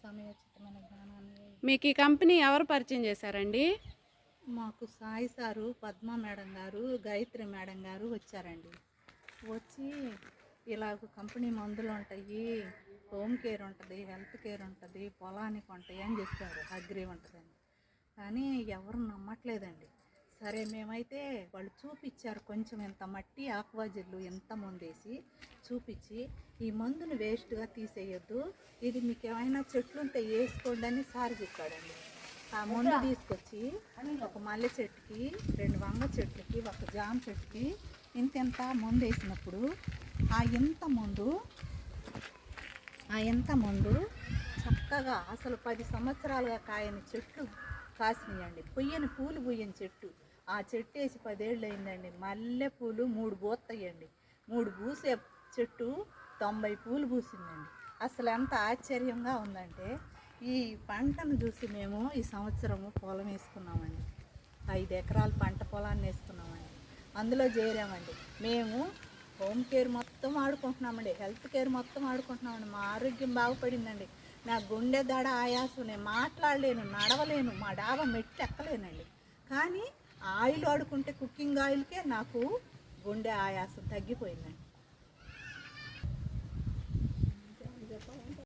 సమయోచితమైన జ్ఞానాన్ని. మీకు ఈ కంపెనీ ఎవరు పరిచయం చేశారండి? మాకు సాయి సారు, పద్మ మేడం గారు, గాయత్రి మేడం గారు వచ్చారండి. వచ్చి ఇలాగ కంపెనీ మందులు ఉంటాయి, హోమ్ కేర్ ఉంటుంది, హెల్త్ కేర్ ఉంటుంది, పొలానికి ఉంటాయి అని చెప్పారు. అగ్రి ఉంటుందని. కానీ ఎవరు నమ్మట్లేదండి. సరే మేమైతే వాళ్ళు చూపించారు, కొంచెం ఇంత మట్టి ఆక్వాజెల్లు ఎంత మందేసి చూపించి, ఈ మందుని వేస్ట్గా తీసేయొద్దు, ఇది మీకు ఏమైనా చెట్లు ఉంటే వేసుకోండి అని సార్ చెప్పాడండి. ఆ మందు తీసుకొచ్చి ఒక మల్లె చెట్టుకి, 2 వంగ చెట్లకి, ఒక జామ చెట్టుకి ఇంత మందు వేసినప్పుడు ఆ ఎంత మందు చక్కగా అసలు 10 సంవత్సరాలుగా కాయని చెట్లు కాసినాయండి. పుయ్యని పూలు పుయ్యని చెట్టు. ఆ చెట్టు వేసి 10 ఏళ్ళు అయిందండి. మల్లె పూలు 3 పూస్తాయండి. 3 పూసే చెట్టు 90 పూలు పూసిందండి. అసలు ఎంత ఆశ్చర్యంగా ఉందంటే, ఈ పంటను చూసి మేము ఈ సంవత్సరము పొలం వేసుకున్నామండి. 5 ఎకరాల పంట పొలాన్ని వేసుకున్నామండి. అందులో చేరామండి. మేము హోమ్ కేర్ మొత్తం ఆడుకుంటున్నామండి, హెల్త్ కేర్ మొత్తం ఆడుకుంటున్నామండి. మా ఆరోగ్యం బాగుపడిందండి. నా గుండె దడ ఆయాసం, నేను మాట్లాడలేను, నడవలేను, మా డాబా మెట్లు ఎక్కలేనండి. కానీ ఆయిల్ వాడుకుంటే కుకింగ్ ఆయిల్కే నాకు గుండె ఆయాసం తగ్గిపోయిందండి.